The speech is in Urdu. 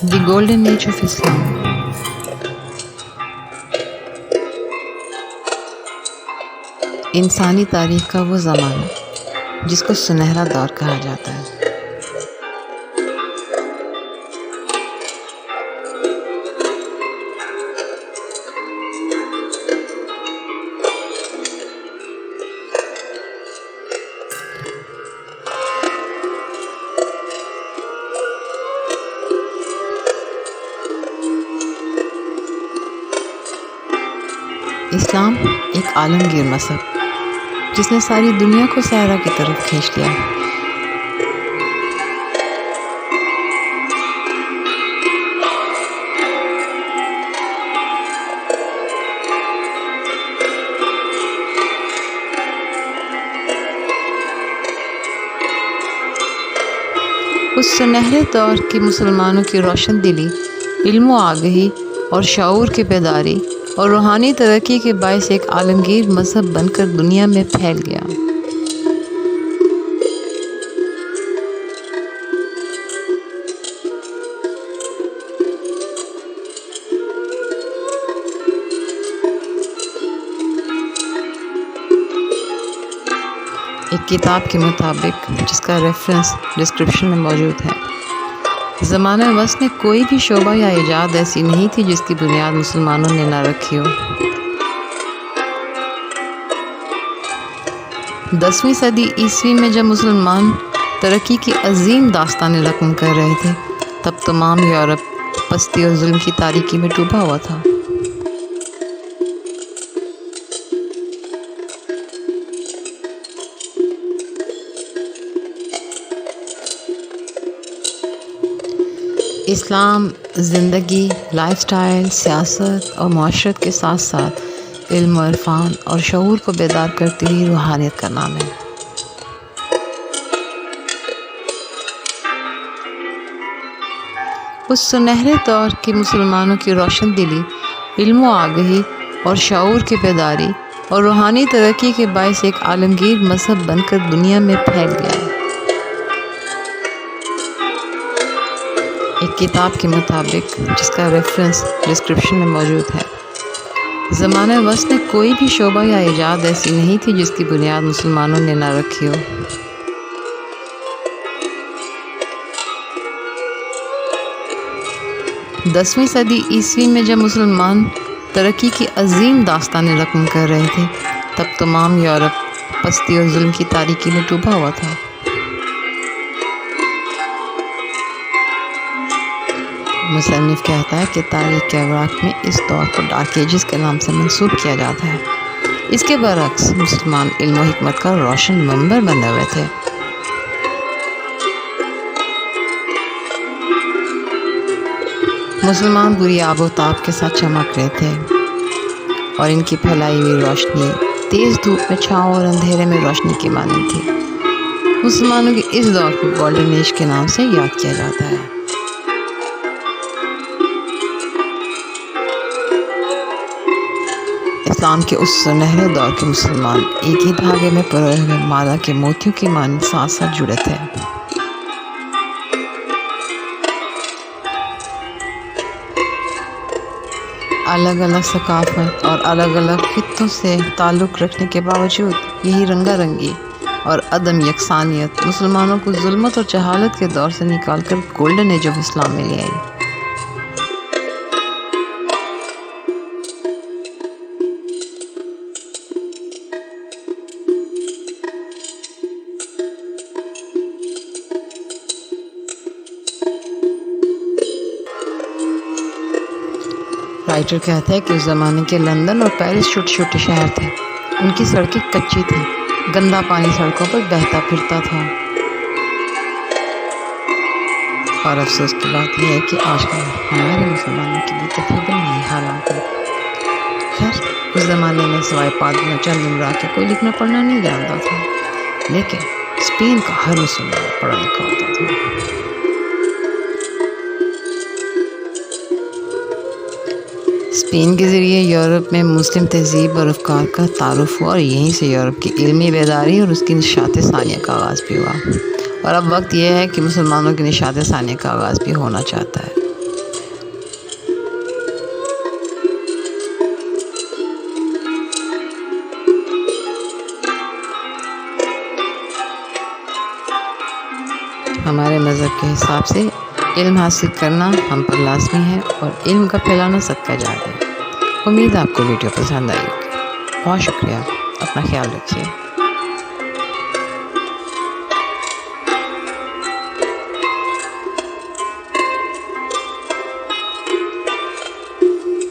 دی گولڈن ایج آف اسلام۔ انسانی تاریخ کا وہ زمانہ جس کو سنہرا دور کہا جاتا ہے۔ اسلام ایک عالمگیر مذہب جس نے ساری دنیا کو صحرا کی طرف کھینچ لیا۔ اس سنہرے دور کی مسلمانوں کی روشن دلی، علم و آگہی اور شعور کی بیداری اور روحانی ترقی کے باعث ایک عالمگیر مذہب بن کر دنیا میں پھیل گیا۔ ایک کتاب کے مطابق، جس کا ریفرنس ڈسکرپشن میں موجود ہے، زمانہ وسط میں کوئی بھی شعبہ یا ایجاد ایسی نہیں تھی جس کی بنیاد مسلمانوں نے نہ رکھی ہو۔ 10ویں صدی عیسوی میں جب مسلمان ترقی کی عظیم داستانیں رقم کر رہے تھے، تب تمام یورپ پستی اور ظلم کی تاریکی میں ڈوبا ہوا تھا۔ اسلام زندگی، لائف سٹائل، سیاست اور معاشرت کے ساتھ ساتھ علم و عرفان اور شعور کو بیدار کرتی ہوئی روحانیت کا نام ہے۔ اس سنہرے دور کی مسلمانوں کی روشن دلی، علم و آگہی اور شعور کی بیداری اور روحانی ترقی کے باعث ایک عالمگیر مذہب بن کر دنیا میں پھیل گیا۔ ایک کتاب کے مطابق، جس کا ریفرنس ڈسکرپشن میں موجود ہے، زمانہ وسط میں کوئی بھی شعبہ یا ایجاد ایسی نہیں تھی جس کی بنیاد مسلمانوں نے نہ رکھی ہو۔ دسویں صدی عیسوی میں جب مسلمان ترقی کی عظیم داستانیں رقم کر رہے تھے، تب تمام یورپ پستی اور ظلم کی تاریکی میں ڈوبا ہوا تھا۔ مصنف کہتا ہے کہ تاریخ کے اوراق میں اس دور کو ڈارک ایجز کے نام سے منسوب کیا جاتا ہے۔ اس کے برعکس مسلمان علم و حکمت کا روشن منبر بنے ہوئے تھے۔ مسلمان بری آب و تاب کے ساتھ چمک رہے تھے اور ان کی پھیلائی ہوئی روشنی تیز دھوپ میں چھاؤں اور اندھیرے میں روشنی کی مانند تھی۔ مسلمانوں کے اس دور کو گولڈن ایج کے نام سے یاد کیا جاتا ہے۔ اسلام کے اس سنہرے دور کے مسلمان ایک ہی دھاگے میں پروئے ہوئے مالا کے موتیوں کی مانند ساتھ ساتھ جڑے تھے۔ الگ الگ ثقافت اور الگ الگ خطوں سے تعلق رکھنے کے باوجود یہی رنگا رنگی اور عدم یکسانیت مسلمانوں کو ظلمت اور جہالت کے دور سے نکال کر گولڈن ایج آف اسلام میں لے آئی۔ رائٹر کہتا ہے کہ اس زمانے کے لندن اور پیرس چھوٹے چھوٹے شہر تھے۔ ان کی سڑکیں کچی تھیں، گندا پانی سڑکوں پر بہتا پھرتا تھا، اور افسوس کی بات یہ ہے کہ آج کل ہمارے مسلمانوں کے لیے تقریباً یہی حالات ہے۔ خیر، اس زمانے میں سوائے پادریوں چند امراء کے کوئی لکھنا پڑھنا نہیں جانتا تھا، لیکن اسپین کا ہر مسلمان پڑھا لکھا ہوتا تھا۔ اسپین کے ذریعے یورپ میں مسلم تہذیب اور افکار کا تعارف ہوا، اور یہیں سے یورپ کی علمی بیداری اور اس کی نشاط ثانیہ کا آغاز بھی ہوا، اور اب وقت یہ ہے کہ مسلمانوں کی نشاط ثانیہ کا آغاز بھی ہونا چاہتا ہے۔ ہمارے مذہب کے حساب سے علم حاصل کرنا ہم پر لازمی ہے اور علم کا پھیلانا صدقہ جاریہ ہے۔ امید ہے آپ کو ویڈیو پسند آئی ہوگی۔ بہت شکریہ، اپنا خیال رکھیے۔